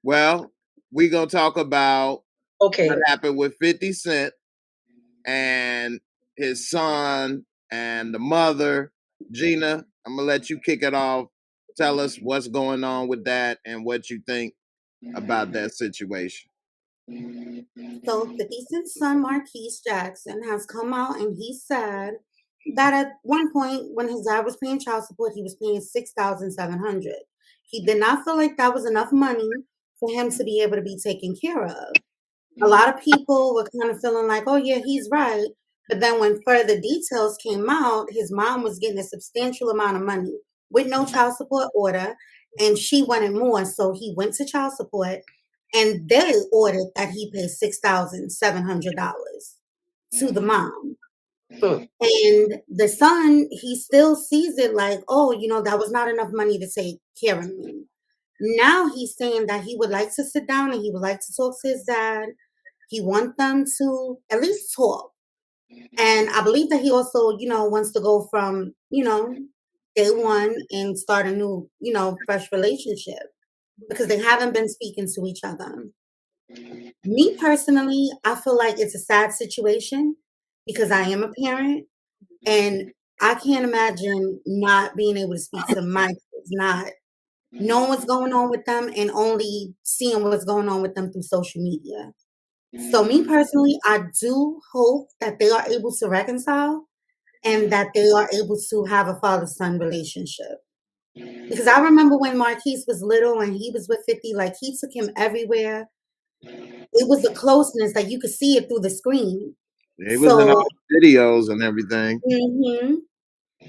Well, we gonna talk about what happened with 50 Cent and his son and the mother. Gina, I'm gonna let you kick it off. Tell us what's going on with that and what you think about that situation. So 50 Cent's son, Marquise Jackson, has come out and he said that at one point when his dad was paying child support, he was paying $6,700. He did not feel like that was enough money for him to be able to be taken care of. A lot of people were kind of feeling like, oh yeah, he's right. But then when further details came out, his mom was getting a substantial amount of money with no child support order, and she wanted more. So he went to child support, and they ordered that he pay $6,700 to the mom. And the son, he still sees it like, oh, that was not enough money to take care of me. Now he's saying that he would like to sit down and he would like to talk to his dad. He wants them to at least talk. And I believe that he also, wants to go from, day one and start a new, fresh relationship because they haven't been speaking to each other. Me personally, I feel like it's a sad situation because I am a parent and I can't imagine not being able to speak to my kids, not knowing what's going on with them and only seeing what's going on with them through social media. So me personally, I do hope that they are able to reconcile and that they are able to have a father-son relationship. Because I remember when Marquise was little and he was with 50, like he took him everywhere. It was a closeness, like you could see it through the screen. He was in all the videos and everything. Mm-hmm.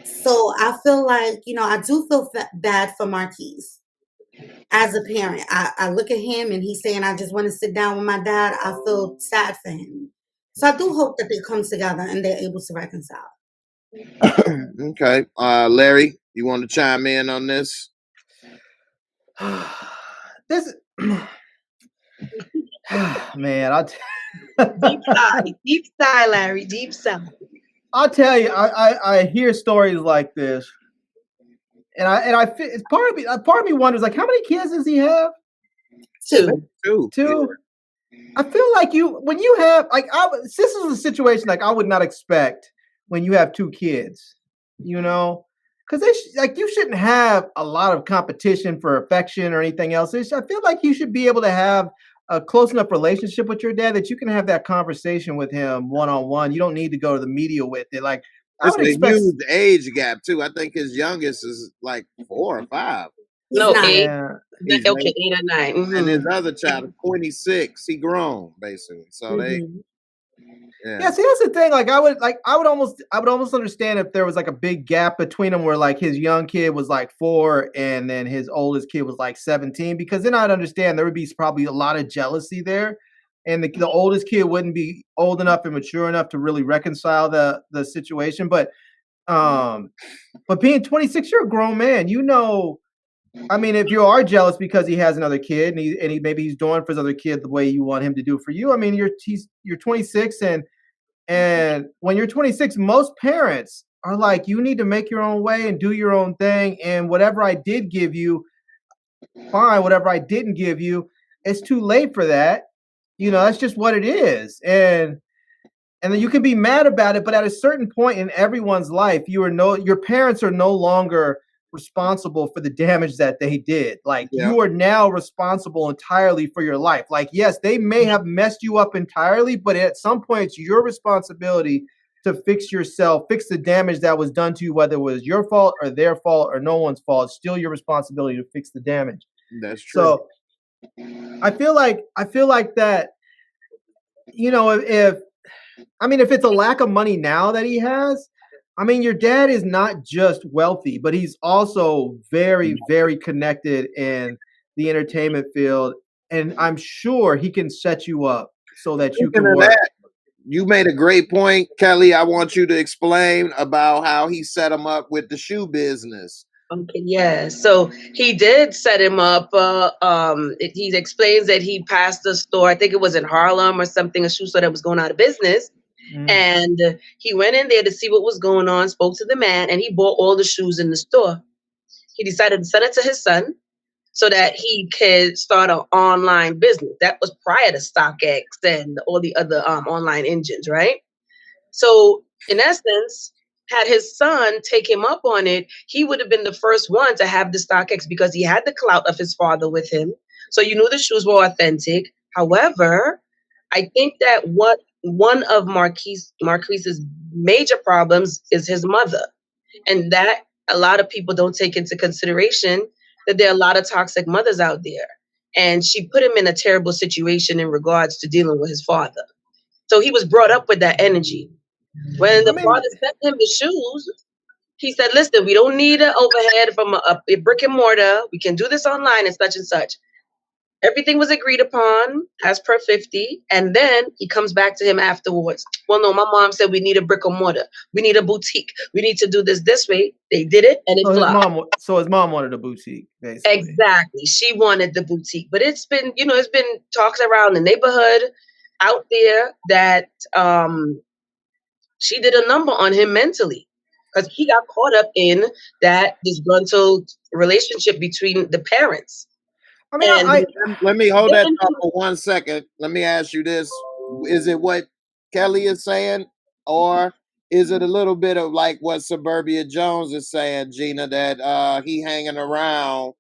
So I feel like, I do feel bad for Marquise. As a parent, I look at him and he's saying, I just want to sit down with my dad. I feel sad for him. So I do hope that they come together and they're able to reconcile. Okay. Larry, you want to chime in on this? This man, deep sigh, Larry, deep sigh. I'll tell you, I hear stories like this, and I it's part of me wonders, like, how many kids does he have? Two. Yeah. I feel like when you have, like, this is a situation like I would not expect when you have two kids, because you shouldn't have a lot of competition for affection or anything else. I feel like you should be able to have a close enough relationship with your dad that you can have that conversation with him one-on-one. You don't need to go to the media with it. Like, it's a huge age gap too. I think his youngest is like 4 or 5. No, 8. Yeah. Okay, 8 or 9. Mm-hmm. And his other child is 26. He grown basically. So they. Yeah, see, that's the thing. Like, I would almost understand if there was like a big gap between them, where like his young kid was like 4 and then his oldest kid was like 17, because then I'd understand there would be probably a lot of jealousy there, and the oldest kid wouldn't be old enough and mature enough to really reconcile the situation. But being 26, you're a grown man. I mean, if you are jealous because he has another kid and he maybe he's doing for his other kid the way you want him to do for you. I mean, you're 26, and when you're 26, most parents are like, you need to make your own way and do your own thing. And whatever I did give you, fine. Whatever I didn't give you, it's too late for that. That's just what it is. And then you can be mad about it, but at a certain point in everyone's life, your parents are no longer responsible for the damage that they did. Like, you are now responsible entirely for your life. Like, yes, they may have messed you up entirely, but at some point it's your responsibility to fix yourself, fix the damage that was done to you, whether it was your fault or their fault or no one's fault. It's still your responsibility to fix the damage. That's true. So I feel like that, if it's a lack of money now that he has, I mean, your dad is not just wealthy, but he's also very, very connected in the entertainment field. And I'm sure he can set you up so that you can work. You made a great point, Kelly. I want you to explain about how he set him up with the shoe business. Okay, yeah. So he did set him up. He explains that he passed the store, I think it was in Harlem or something, a shoe store that was going out of business. And he went in there to see what was going on, spoke to the man, and he bought all the shoes in the store. He decided to sell it to his son so that he could start an online business. That was prior to StockX and all the other online engines, right? So in essence, had his son take him up on it, he would have been the first one to have the StockX because he had the clout of his father with him. So you knew the shoes were authentic. However, I think that one of Marquise's major problems is his mother. And that a lot of people don't take into consideration that there are a lot of toxic mothers out there. And she put him in a terrible situation in regards to dealing with his father. So he was brought up with that energy. When the father sent him the shoes, he said, listen, we don't need an overhead from a brick and mortar. We can do this online and such. Everything was agreed upon as per 50. And then he comes back to him afterwards. Well, no, my mom said we need a brick and mortar. We need a boutique. We need to do this way. They did it and it flopped. His mom wanted a boutique, basically. Exactly. She wanted the boutique. But it's been talks around the neighborhood out there that she did a number on him mentally because he got caught up in that disgruntled relationship between the parents. I mean, let me hold that thought for 1 second. Let me ask you this. Is it what Kelly is saying, or is it a little bit of like what Suburbia Jones is saying, Gina, that he hanging around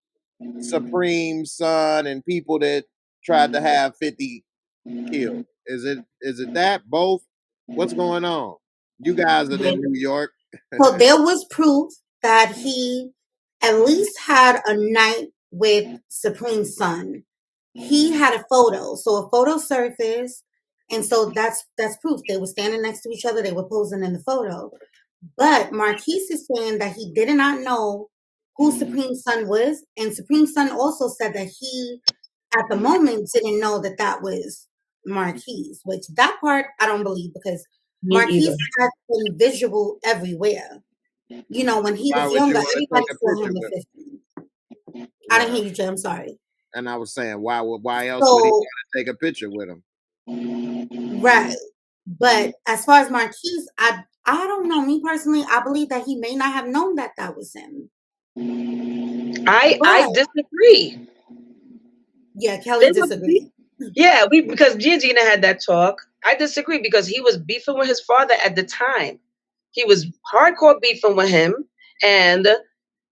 Supreme's son and people that tried to have 50 killed? Is it that? Both? What's going on? You guys are in New York. So there was proof that he at least had a night with Supreme's son. He had a photo. So a photo surfaced. And so that's proof. They were standing next to each other. They were posing in the photo. But Marquise is saying that he did not know who Supreme's son was. And Supreme's son also said that he, at the moment, didn't know that was Marquise, which that part I don't believe because Marquise had been visual everywhere. You know, when he was younger, everybody saw him with 50. I didn't hear you, Jay. I'm sorry. And I was saying, why else would he want to take a picture with him? Right. But as far as Marquise, I don't know. Me personally, I believe that he may not have known that was him. I disagree. Yeah, Kelly disagreed. Yeah, because Gina had that talk. I disagree because he was beefing with his father at the time. He was hardcore beefing with him, and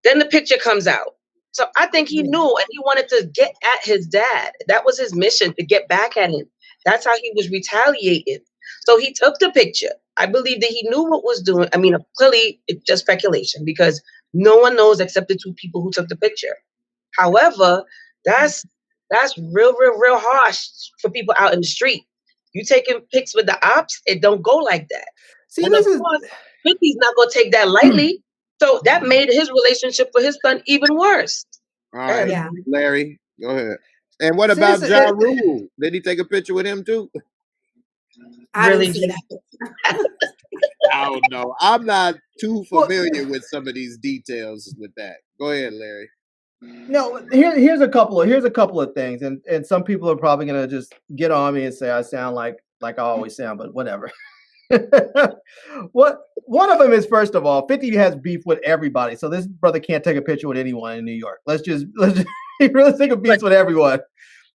then the picture comes out. So I think he knew and he wanted to get at his dad. That was his mission, to get back at him. That's how he was retaliating. So he took the picture. I believe that he knew what was doing. I mean, clearly it's just speculation because no one knows except the two people who took the picture. However, that's real harsh for people out in the street. You taking pics with the ops, it don't go like that. See, and of course, 50's not gonna take that lightly. So that made his relationship with his son even worse. All right, yeah. Larry, go ahead. And what about Ja Rule? Did he take a picture with him too? I really see that. I don't know. I'm not too familiar with some of these details with that. Go ahead, Larry. No, here's a couple of things, and some people are probably gonna just get on me and say I sound like I always sound, but whatever. One of them is, first of all, 50 has beef with everybody, so this brother can't take a picture with anyone in New York. Let's just he really take a beef with everyone.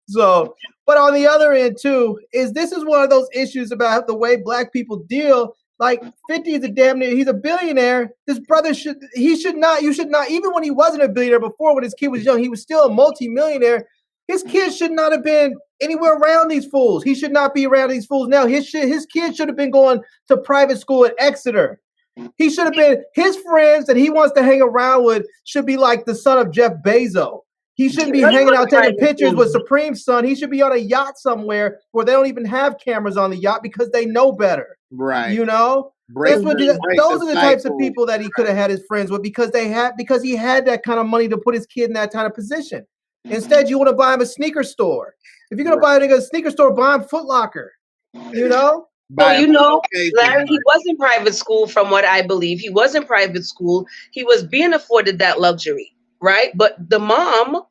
So, but on the other end too, this is one of those issues about the way black people deal. Like 50 is he's a billionaire. This brother you should not, even when he wasn't a billionaire before, when his kid was young, he was still a multi-millionaire. His kid should not have been anywhere around these fools. He should not be around these fools now. His kid should have been going to private school at Exeter. He should have been, his friends that he wants to hang around with should be like the son of Jeff Bezos. He shouldn't be hanging out taking pictures with Supreme's son. He should be on a yacht somewhere where they don't even have cameras on the yacht because they know better. Right. You know? Those are the types of people that he could have had his friends with because he had that kind of money to put his kid in that kind of position. Instead, you want to buy him a sneaker store. If you're going to buy a sneaker store, buy him Foot Locker. You know? Well, Larry, he was in private school from what I believe. He was in private school. He was being afforded that luxury, right? But the mom,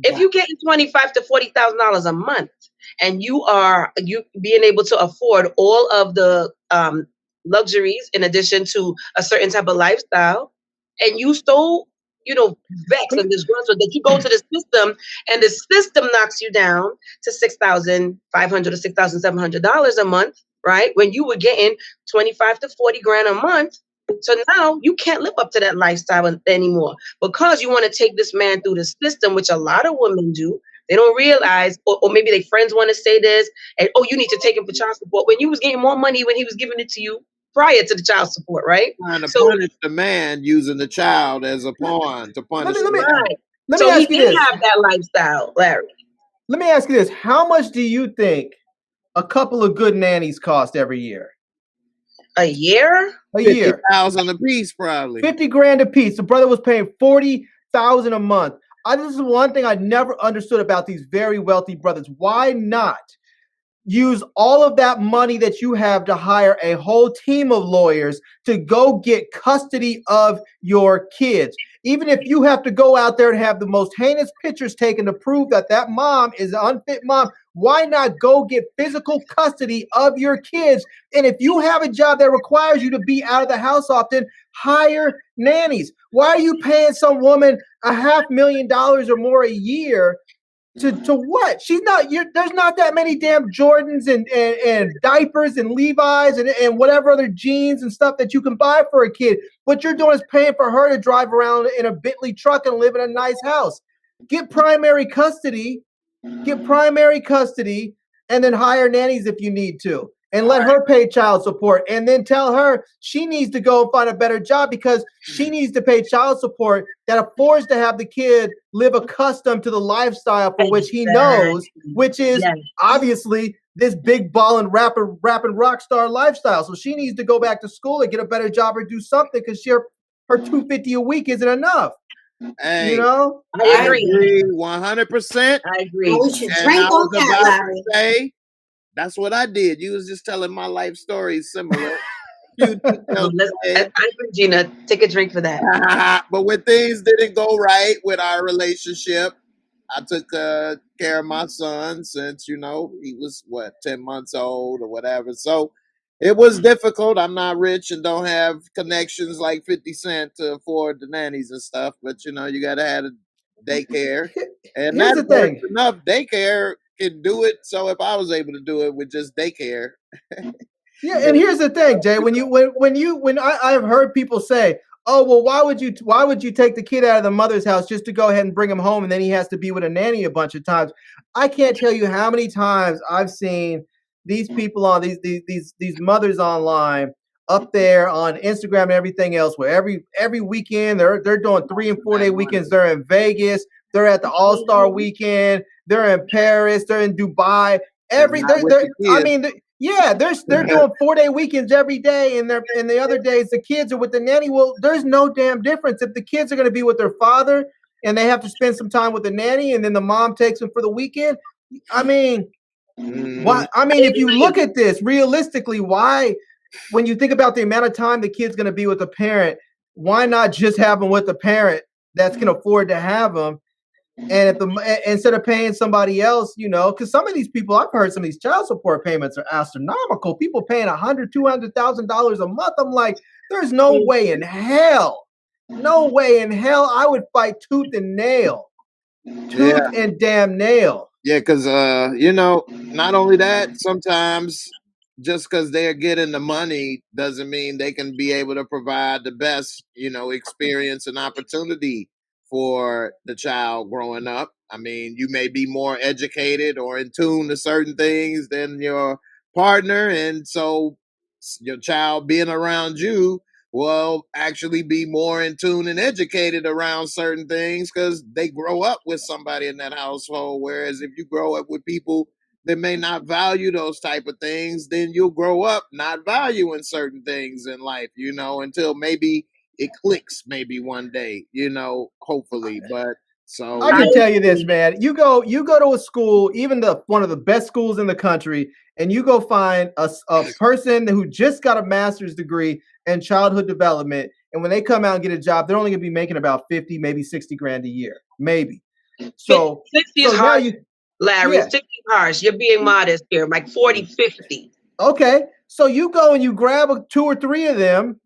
if you get $25,000 to $40,000 a month and you being able to afford all of the luxuries in addition to a certain type of lifestyle, and you stole vexed and disgruntled that you go to the system and the system knocks you down to $6,500 to $6,700 a month, right? When you were getting 25 to 40 grand a month. So now you can't live up to that lifestyle anymore because you want to take this man through the system, which a lot of women do. They don't realize, or maybe their friends want to say this, and you need to take him for child support when you was getting more money when he was giving it to you prior to the child support, right? Trying to punish the man using the child as a pawn to punish the man. Let me ask you this. He did have that lifestyle, Larry. Let me ask you this. How much do you think a couple of good nannies cost every year? A year? A year. 50,000 a piece, probably. 50 grand a piece. The brother was paying 40,000 a month. This is one thing I never understood about these very wealthy brothers. Why not use all of that money that you have to hire a whole team of lawyers to go get custody of your kids? Even if you have to go out there and have the most heinous pictures taken to prove that that mom is an unfit mom, why not go get physical custody of your kids? And if you have a job that requires you to be out of the house often, hire nannies. Why are you paying some woman $500,000 or more a year to what? She's not. There's not that many damn Jordans and diapers and Levi's and whatever other jeans and stuff that you can buy for a kid. What you're doing is paying for her to drive around in a Bentley truck and live in a nice house. Get primary custody, and then hire nannies if you need to. And let her pay child support, and then tell her she needs to go and find a better job because she needs to pay child support that affords to have the kid live accustomed to the lifestyle for which he knows, which is obviously this big ballin' rapping rock star lifestyle. So she needs to go back to school and get a better job or do something because her $250 a week isn't enough. Hey, you know, I agree 100%. I agree. We should drink on that, Larry. That's what I did. You was just telling my life story similar. I agree, Gina. Take a drink for that. But when things didn't go right with our relationship, I took care of my son since, he was, 10 months old or whatever. So it was difficult. I'm not rich and don't have connections like 50 Cent to afford the nannies and stuff. But, you got to have a daycare. And Here's the thing. Enough daycare can do it. So if I was able to do it with just daycare. Yeah, and here's the thing, Jay. When I've heard people say, "Oh, well, why would you take the kid out of the mother's house just to go ahead and bring him home, and then he has to be with a nanny a bunch of times?" I can't tell you how many times I've seen these people on these mothers online up there on Instagram and everything else, where every weekend they're doing 3 and 4 day weekends. They're in Vegas. They're at the All-Star weekend. They're in Paris. They're in Dubai. They're doing 4-day weekends every day, and the other days the kids are with the nanny. Well, there's no damn difference if the kids are going to be with their father and they have to spend some time with the nanny, and then the mom takes them for the weekend. I mean, why? I mean, if you look at this realistically, why? When you think about the amount of time the kid's going to be with the parent, why not just have them with the parent that's can afford to have them? And instead of paying somebody else, because some of these people, I've heard some of these child support payments are astronomical. People paying $100,000, $200,000 a month. I'm like, there's no way in hell I would fight tooth and nail, and damn nail. Yeah, because not only that, sometimes just because they're getting the money doesn't mean they can be able to provide the best, experience and opportunity for the child growing up. I mean, you may be more educated or in tune to certain things than your partner, and so your child being around you will actually be more in tune and educated around certain things because they grow up with somebody in that household. Whereas if you grow up with people that may not value those type of things, then you'll grow up not valuing certain things in life, until maybe it clicks maybe one day, hopefully. But so I can tell you this, man. You go to a school, even one of the best schools in the country, and you go find a person who just got a master's degree in childhood development, and when they come out and get a job, they're only going to be making about 50, maybe 60 grand a year, maybe. So 60 is hard, Larry. 60 is harsh. You're being modest here, like 40, 50. Okay, so you go and you grab 2 or 3 of them,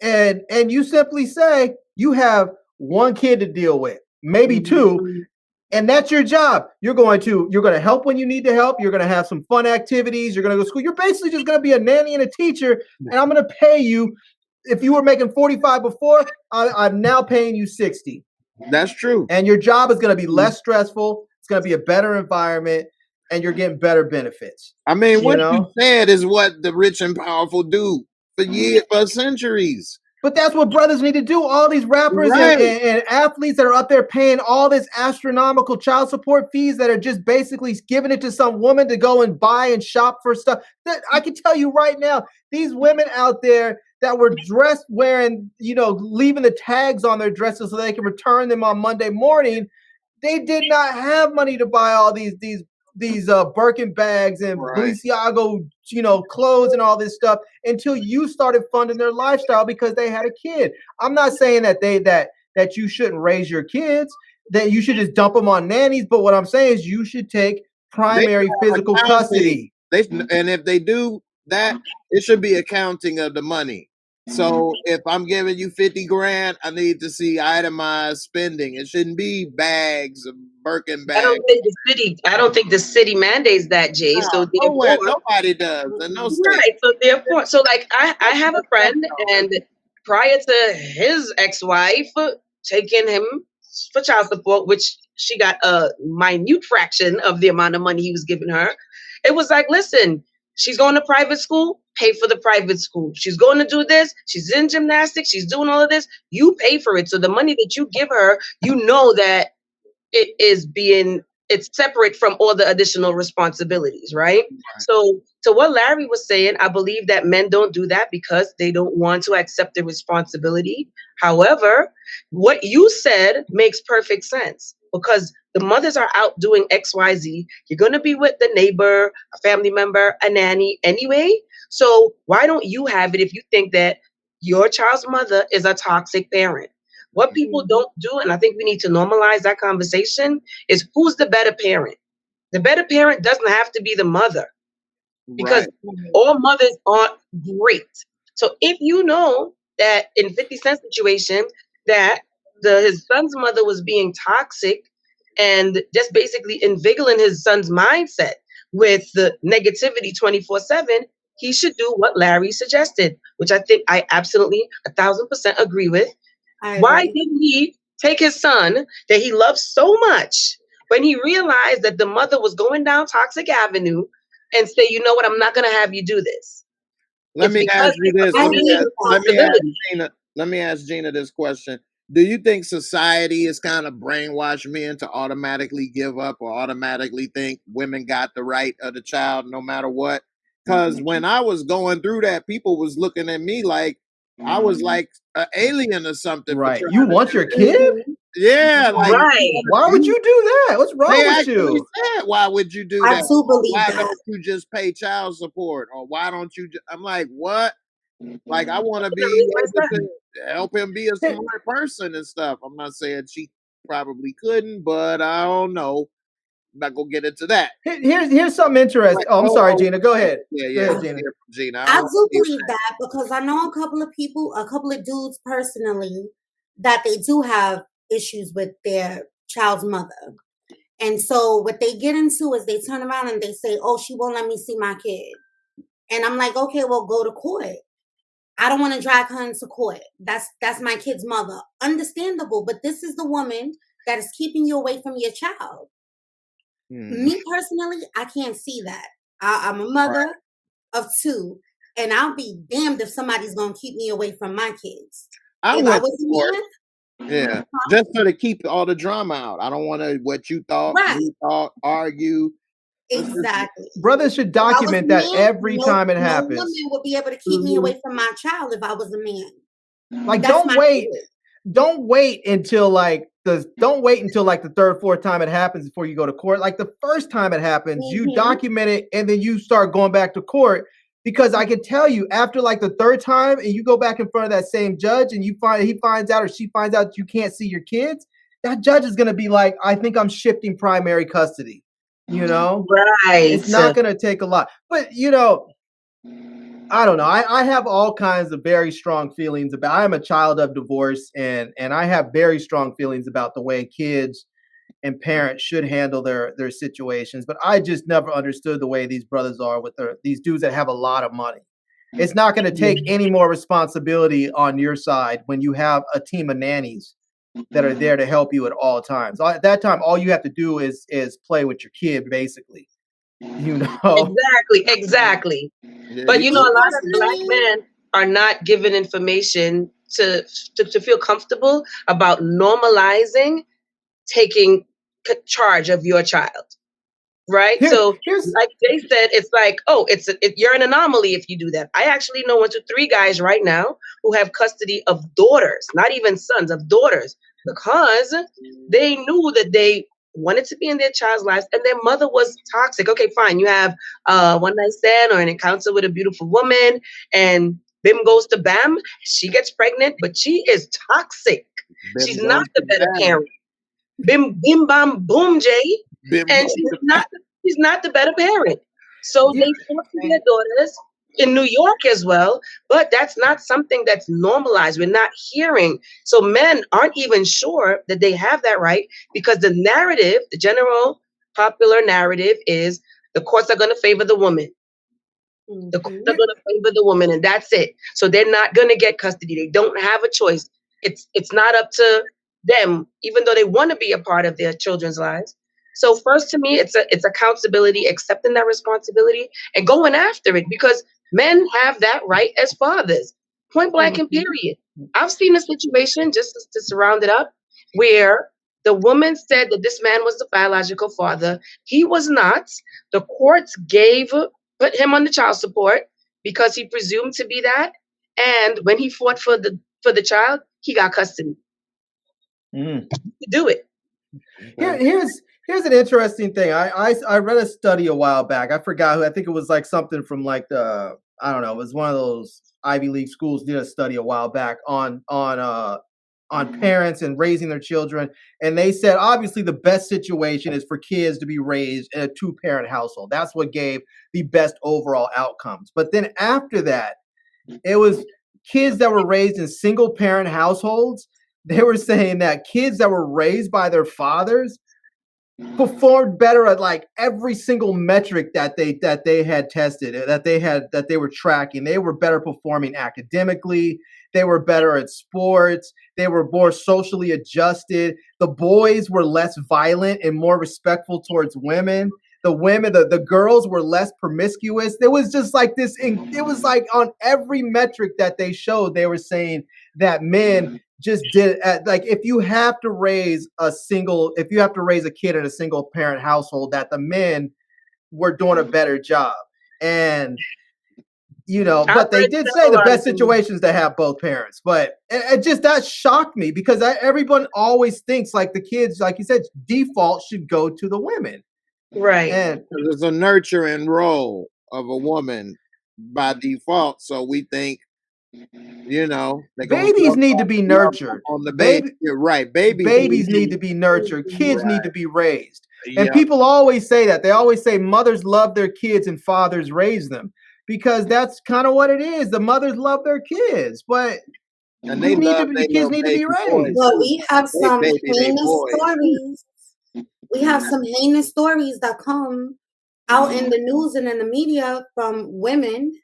and you simply say you have one kid to deal with, maybe two. And that's your job. You're going to help when you need to help. You're going to have some fun activities. You're going to go to school. You're basically just going to be a nanny and a teacher. And I'm going to pay you. If you were making 45 before, I'm now paying you 60. That's true. And your job is going to be less stressful. It's going to be a better environment, and you're getting better benefits. I mean, what you said is what the rich and powerful do for years, for centuries. But that's what brothers need to do. All these rappers and athletes that are up there paying all this astronomical child support fees that are just basically giving it to some woman to go and buy and shop for stuff. That I can tell you right now, these women out there that were dressed wearing, leaving the tags on their dresses so they can return them on Monday morning, they did not have money to buy all these Birkin bags and Balenciaga, clothes and all this stuff until you started funding their lifestyle because they had a kid. I'm not saying that that you shouldn't raise your kids, that you should just dump them on nannies. But what I'm saying is you should take primary physical custody. And if they do that, it should be accounting of the money. So if I'm giving you 50 grand, I need to see itemized spending. It shouldn't be bags of Birkin bags. I don't think the city mandates that, Jay. No, so therefore, nobody does. No state. Right. So therefore, I have a friend, and prior to his ex-wife taking him for child support, which she got a minute fraction of the amount of money he was giving her, it was like, listen, she's going to private school, pay for the private school. She's going to do this. She's in gymnastics. She's doing all of this. You pay for it. So the money that you give her, that it's separate from all the additional responsibilities, right? So to what Larry was saying, I believe that men don't do that because they don't want to accept the responsibility. However, what you said makes perfect sense because the mothers are out doing XYZ. You're going to be with the neighbor, a family member, a nanny anyway. So why don't you have it if you think that your child's mother is a toxic parent? What people don't do, and I think we need to normalize that conversation, is who's the better parent? The better parent doesn't have to be the mother because all mothers aren't great. So if you know that in 50 Cent's situation that his son's mother was being toxic and just basically invigorating his son's mindset with the negativity 24/7, he should do what Larry suggested, which I think I absolutely 1,000% agree with. Why didn't he take his son that he loves so much when he realized that the mother was going down Toxic Avenue and say, you know what, I'm not going to have you do this? Let me ask you this. Let me ask Gina this question. Do you think society is kind of brainwashed men to automatically give up or automatically think women got the right of the child no matter what? Because when I was going through that, people was looking at me like I was like an alien or something. Right. You want your kid? Yeah. Like, why would you do that? What's wrong with you? Said, why would you do that? Why don't you just pay child support? Or why don't you? I'm like, what? Like, I want to be able to help him be a smart person and stuff. I'm not saying she probably couldn't, but I don't know. I'm not gonna get into that. Here's something interesting. Oh, I'm sorry, Gina. Go ahead. Yeah, Gina. I do believe that because I know a couple of dudes personally that they do have issues with their child's mother. And so what they get into is they turn around and they say, oh, she won't let me see my kid. And I'm like, okay, well, go to court. I don't want to drag her into court. That's my kid's mother. Understandable. But this is the woman that is keeping you away from your child. Me personally, I can't see that. I'm a mother of two, and I'll be damned if somebody's going to keep me away from my kids. Just to keep all the drama out. I don't want to what you thought, you thought, argue. Exactly. Brothers should document that every time it happens. No woman would be able to keep me away from my child if I was a man. Like, don't wait until the third, fourth time it happens before you go to court. Like the first time it happens, you document it and then you start going back to court. Because I can tell you, after like the third time, and you go back in front of that same judge, and he finds out or she finds out that you can't see your kids, that judge is going to be like, I think I'm shifting primary custody. Right? It's not going to take a lot, but I don't know. I have all kinds of very strong feelings about. I am a child of divorce, and I have very strong feelings about the way kids and parents should handle their situations. But I just never understood the way these brothers are with these dudes that have a lot of money. It's not going to take any more responsibility on your side when you have a team of nannies that are there to help you at all times. At that time, all you have to do is play with your kid, basically. You know, exactly. But you know, a lot of Black men are not given information to feel comfortable about normalizing taking charge of your child, right? So like Jay said, it's like, oh, you're an anomaly if you do that. I actually know 1 to 3 guys right now who have custody of daughters, not even sons, of daughters, because they knew that they wanted to be in their child's lives and their mother was toxic. Okay, fine, you have one night stand or an encounter with a beautiful woman, and bim goes to bam, she gets pregnant, but she is toxic. She's not the better parent. Bim bam boom, Jay. And she's not the better parent. So they force their daughters in New York as well, but that's not something that's normalized. We're not hearing. So men aren't even sure that they have that right, because the narrative, the general popular narrative, is the courts are going to favor the woman. The courts are going to favor the woman, and that's it. So they're not going to get custody. They don't have a choice. It's not up to them, even though they want to be a part of their children's lives. So first, to me, it's accountability, accepting that responsibility and going after it, because men have that right as fathers, point blank and period. I've seen a situation, just to round it up, where the woman said that this man was the biological father. He was not. The courts put him on the child support because he presumed to be that. And when he fought for the child, he got custody. Do it. Here's an interesting thing. I read a study a while back. I forgot who. I think it was like something from like I don't know. It was one of those Ivy League schools did a study a while back on parents and raising their children, and they said obviously the best situation is for kids to be raised in a 2-parent household. That's what gave the best overall outcomes. But then after that, it was kids that were raised in single-parent households. They were saying that kids that were raised by their fathers performed better at like every single metric that they had tested, that they were tracking. They were better performing academically. They were better at sports. They were more socially adjusted. The boys were less violent and more respectful towards women. The girls were less promiscuous. There was just like this. It was like on every metric that they showed, they were saying that men just did like if you have to raise a kid in a single parent household, that the men were doing a better job. And but they did say the best situation is to have both parents. But it just, that shocked me, because everyone always thinks like the kids, like you said, default should go to the women. Right. And there's a nurturing role of a woman by default. So we think, babies need to be nurtured. On the baby, you're right. Babies need to be nurtured. Kids need to be raised. And people always say that. They always say mothers love their kids and fathers raise them, because that's kind of what it is. The mothers love their kids, but the kids need to be raised. Well, we have some heinous stories. We have some heinous stories that come out in the news and in the media from women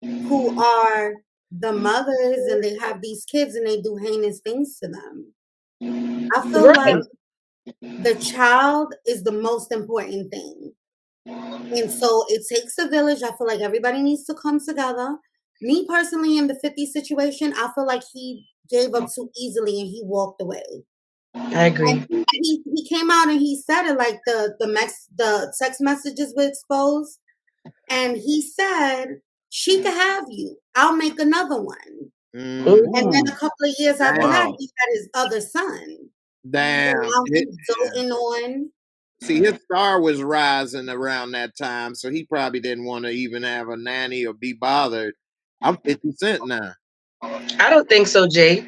who are the mothers, and they have these kids and they do heinous things to them. I feel like the child is the most important thing. And so it takes a village. I feel like everybody needs to come together. Me personally, in the 50 situation, I feel like he gave up too easily and he walked away. I agree. And he came out and he said it, like the text messages were exposed. And he said, she could have you. I'll make another one. And then a couple of years after that, he had his other son. Damn. So he's doting on. See, his star was rising around that time, so he probably didn't want to even have a nanny or be bothered. I'm 50 Cent now. I don't think so, Jay.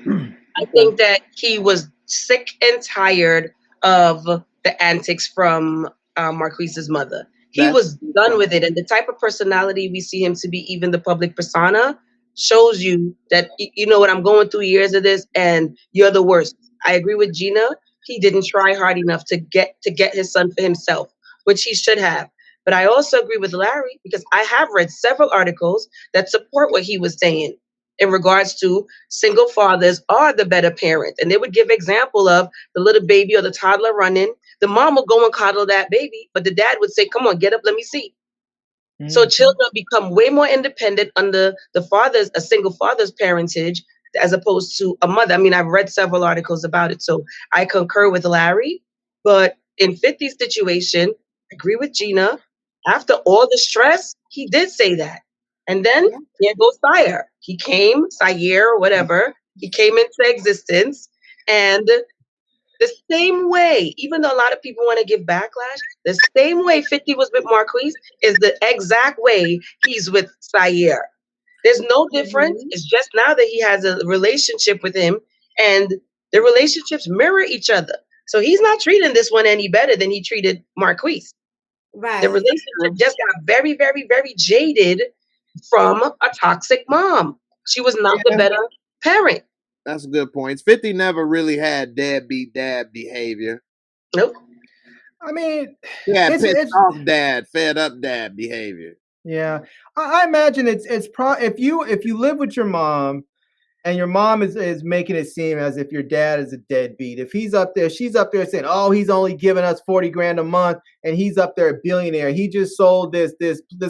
I think that he was sick and tired of the antics from Marquise's mother. He was done with it. And the type of personality we see him to be, even the public persona, shows you that, you know what, I'm going through years of this and you're the worst. I agree with Gina. He didn't try hard enough to get his son for himself, which he should have. But I also agree with Larry, because I have read several articles that support what he was saying in regards to single fathers are the better parent. And they would give example of the little baby or the toddler running. The mom will go and coddle that baby, but the dad would say, come on, get up, let me see. So children become way more independent under a single father's parentage, as opposed to a mother. I mean, I've read several articles about it, so I concur with Larry. But in 50's situation, I agree with Gina. After all the stress, he did say that. And then here goes Sire. He came, Sire or whatever, he came into existence. And the same way, even though a lot of people want to give backlash, the same way 50 was with Marquise is the exact way he's with Sire. There's no difference. It's just now that he has a relationship with him, and the relationships mirror each other. So he's not treating this one any better than he treated Marquise. Right. The relationship just got very, very, very jaded from a toxic mom. She was not the better parent. That's a good point. 50 never really had deadbeat dad behavior. Nope. I mean, yeah, pissed off dad, fed up dad behavior. Yeah, I imagine it's if you live with your mom, and your mom is making it seem as if your dad is a deadbeat. If he's up there, she's up there saying, "Oh, he's only giving us $40,000 a month, and he's up there a billionaire. He just sold this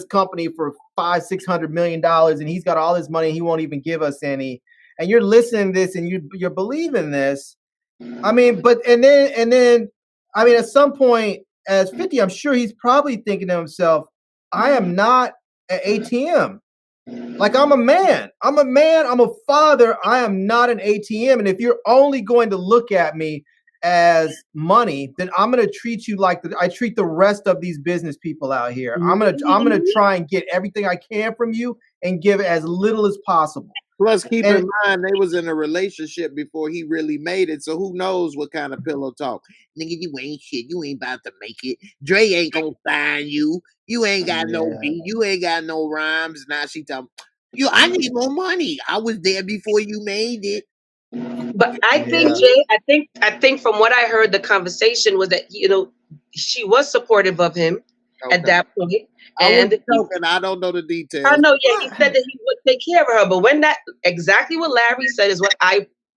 company for $500-600 million, and he's got all this money. And he won't even give us any." And you're listening to this, and you're believing this. I mean, and then I mean, at some point, as 50, I'm sure he's probably thinking to himself, "I am not an ATM. Like, I'm a man. I'm a father. I am not an ATM. And if you're only going to look at me as money, then I'm going to treat you like I treat the rest of these business people out here. I'm going to try and get everything I can from you and give as little as possible." Plus, keep in mind, they was in a relationship before he really made it. So who knows what kind of pillow talk. Nigga, you ain't shit. You ain't about to make it. Dre ain't gonna sign you. You ain't got no beat. You ain't got no rhymes. Now she tell you, I need more money. I was there before you made it. But I think, Jay, I think from what I heard, the conversation was that, you know, she was supportive of him at that point. And I don't know the details. I know, yeah, he said that he would take care of her. But when that exactly what Larry said is what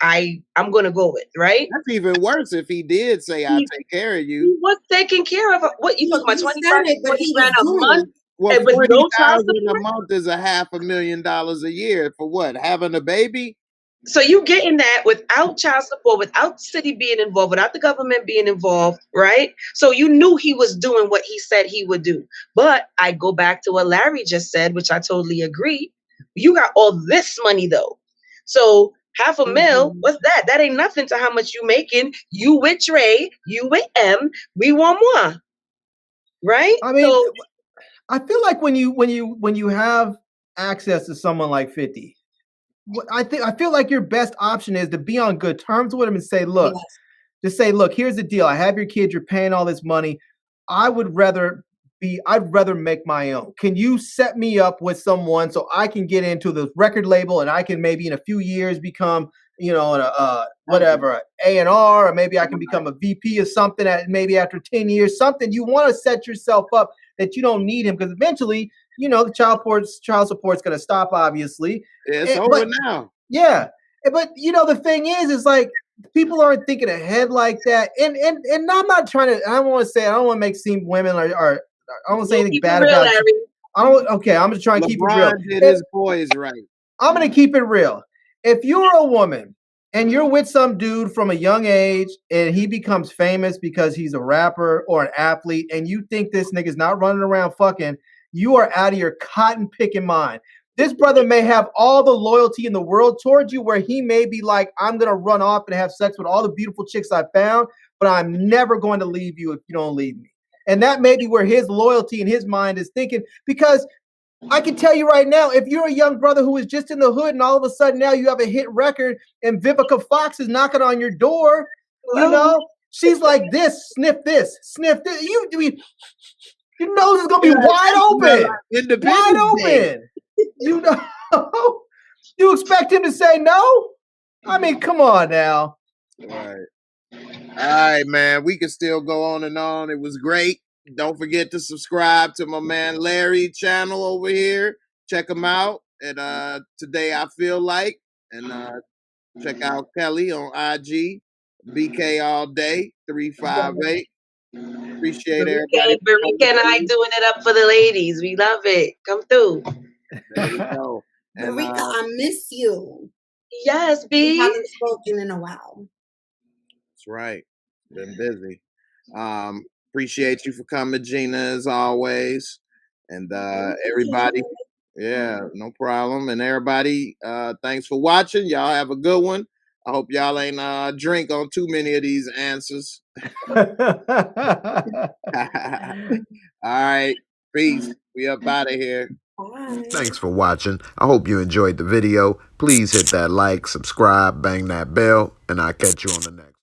I'm gonna go with, right? That's even worse if he did say I'll take care of you. He was taking care of her. What you talking about? 25 grand a month? Well, $40,000 a month is $500,000 a year for what? Having a baby? So you getting that without child support, without the city being involved, without the government being involved, right? So you knew he was doing what he said he would do. But I go back to what Larry just said, which I totally agree. You got all this money though. So $500,000, what's that? That ain't nothing to how much you making. You with Dre, you with M, we want more. Right? I mean, I feel like when you have access to someone like 50, I feel like your best option is to be on good terms with him and say, look, just say, look, here's the deal. I have your kid. You're paying all this money. I'd rather make my own. Can you set me up with someone so I can get into the record label and I can maybe in a few years become, you know, whatever, A&R, or maybe I can become a VP or something maybe after 10 years, something. You want to set yourself up that you don't need him, because eventually, you know, the child support's going to stop, obviously. It's over now. Yeah. But, you know, the thing is like, people aren't thinking ahead like that. And I'm not trying to, I don't want to make seem women are I don't want to say anything bad about it. I'm just trying to keep it real. Did his boys right. I'm going to keep it real. If you're a woman and you're with some dude from a young age and he becomes famous because he's a rapper or an athlete, and you think this nigga's not running around fucking, you are out of your cotton picking mind. This brother may have all the loyalty in the world towards you, where he may be like, I'm going to run off and have sex with all the beautiful chicks I found, but I'm never going to leave you if you don't leave me. And that may be where his loyalty in his mind is thinking, because I can tell you right now, if you're a young brother who is just in the hood and all of a sudden now you have a hit record and Vivica Fox is knocking on your door, you know, she's like this, sniff this, Your nose is gonna be wide open. Independence Wide Day. open. You know, you expect him to say no? I mean, come on now. All right, man. We can still go on and on. It was great. Don't forget to subscribe to my man Larry channel over here. Check him out at Today I Feel Like. And check out Kelly on IG. BK all day 358. Appreciate everybody. Barika and I doing it up for the ladies. We love it. Come through. There you go. And Barika, I miss you. Yes, B. We haven't spoken in a while. That's right. Been busy. Appreciate you for coming, Gina, as always. And everybody, yeah, no problem. And everybody, thanks for watching. Y'all have a good one. I hope y'all ain't drink on too many of these answers. All right. Peace. We up out of here. Bye. Thanks for watching. I hope you enjoyed the video. Please hit that like, subscribe, bang that bell, and I'll catch you on the next.